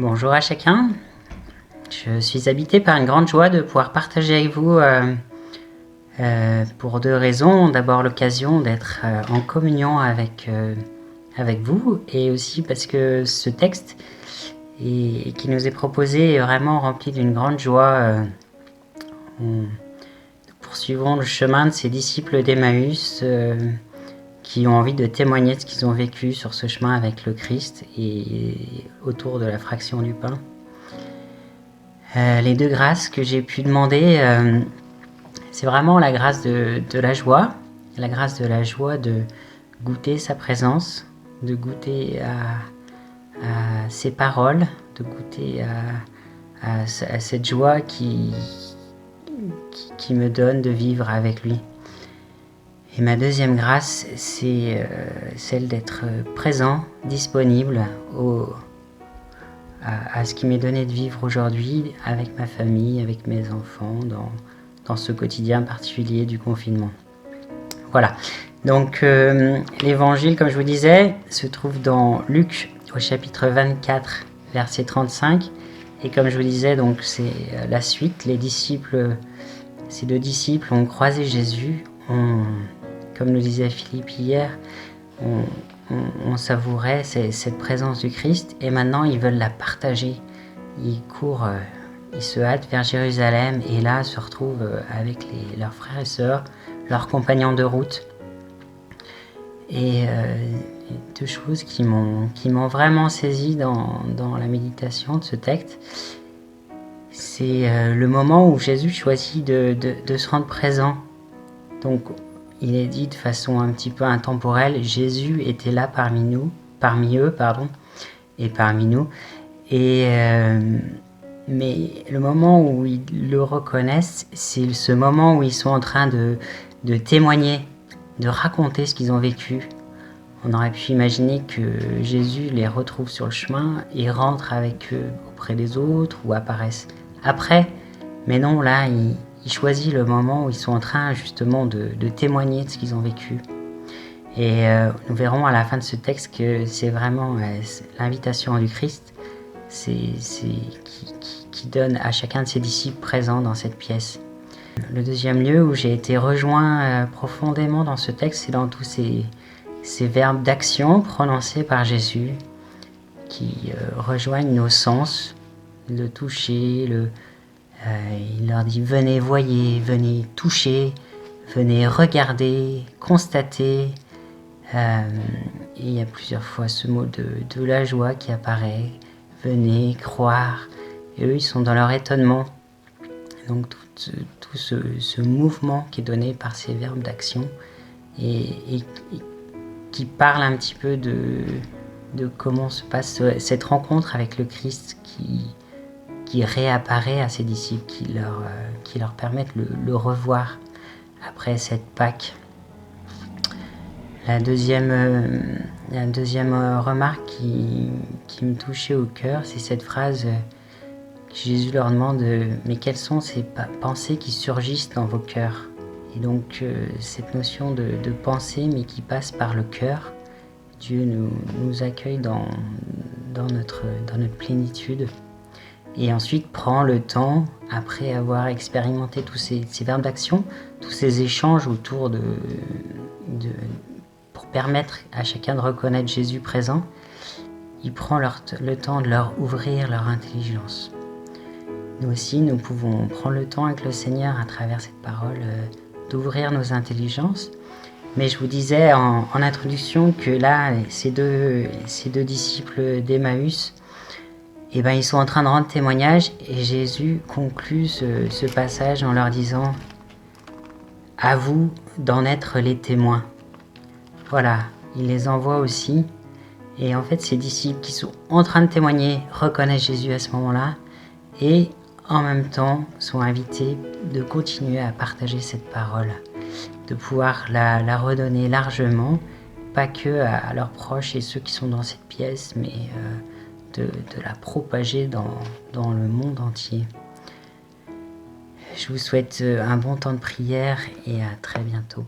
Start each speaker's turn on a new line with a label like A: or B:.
A: Bonjour à chacun. Je suis habité par une grande joie de pouvoir partager avec vous pour deux raisons. D'abord l'occasion d'être en communion avec vous, et aussi parce que ce texte qui nous est proposé est vraiment rempli d'une grande joie. Nous poursuivons le chemin de ces disciples d'Emmaüs qui ont envie de témoigner de ce qu'ils ont vécu sur ce chemin avec le Christ et autour de la fraction du pain. Les deux grâces que j'ai pu demander, c'est vraiment la grâce de la joie de goûter sa présence, de goûter à ses paroles, de goûter à cette joie qui me donne de vivre avec lui. Et ma deuxième grâce, c'est celle d'être présent, disponible à ce qui m'est donné de vivre aujourd'hui avec ma famille, avec mes enfants, dans ce quotidien particulier du confinement. Voilà. Donc l'évangile, comme je vous disais, se trouve dans Luc au chapitre 24, verset 35. Et comme je vous disais, donc c'est la suite. Ces deux disciples ont croisé Jésus, comme nous disait Philippe hier, on savourait cette présence du Christ, et maintenant ils veulent la partager. Ils courent, ils se hâtent vers Jérusalem, et là se retrouvent avec leurs frères et sœurs, leurs compagnons de route. Et deux choses qui m'ont vraiment saisi dans la méditation de ce texte, c'est le moment où Jésus choisit de se rendre présent. Donc il est dit de façon un petit peu intemporelle, Jésus était là parmi eux, et parmi nous. Mais le moment où ils le reconnaissent, c'est ce moment où ils sont en train de témoigner, de raconter ce qu'ils ont vécu. On aurait pu imaginer que Jésus les retrouve sur le chemin et rentre avec eux auprès des autres ou apparaisse après. Mais non, là, il choisit le moment où ils sont en train justement de témoigner de ce qu'ils ont vécu. Et nous verrons à la fin de ce texte que c'est vraiment l'invitation du Christ qui donne à chacun de ses disciples présents dans cette pièce. Le deuxième lieu où j'ai été rejoint profondément dans ce texte, c'est dans tous ces verbes d'action prononcés par Jésus qui rejoignent nos sens, le toucher, il leur dit « Venez, voyez, venez toucher, venez regarder, constater ». Et il y a plusieurs fois ce mot de la joie qui apparaît. « Venez, croire ». Et eux, ils sont dans leur étonnement. Donc tout ce mouvement qui est donné par ces verbes d'action et qui parle un petit peu de comment se passe cette rencontre avec le Christ qui réapparaît à ses disciples, qui leur permettent le revoir après cette Pâque. La deuxième remarque qui me touchait au cœur, c'est cette phrase que Jésus leur demande « Mais quelles sont ces pensées qui surgissent dans vos cœurs ?» Et donc cette notion de pensée, mais qui passe par le cœur. Dieu nous accueille dans notre plénitude. Et ensuite prend le temps, après avoir expérimenté tous ces verbes d'action, tous ces échanges autour pour permettre à chacun de reconnaître Jésus présent, il prend le temps de leur ouvrir leur intelligence. Nous aussi, nous pouvons prendre le temps avec le Seigneur à travers cette parole d'ouvrir nos intelligences. Mais je vous disais en introduction que là, ces deux disciples d'Emmaüs, ils sont en train de rendre témoignage, et Jésus conclut ce passage en leur disant « À vous d'en être les témoins ». Voilà, il les envoie aussi. Et en fait, ces disciples qui sont en train de témoigner reconnaissent Jésus à ce moment-là, et en même temps sont invités de continuer à partager cette parole, de pouvoir la redonner largement, pas que à leurs proches et ceux qui sont dans cette pièce, mais de la propager dans le monde entier. Je vous souhaite un bon temps de prière et à très bientôt.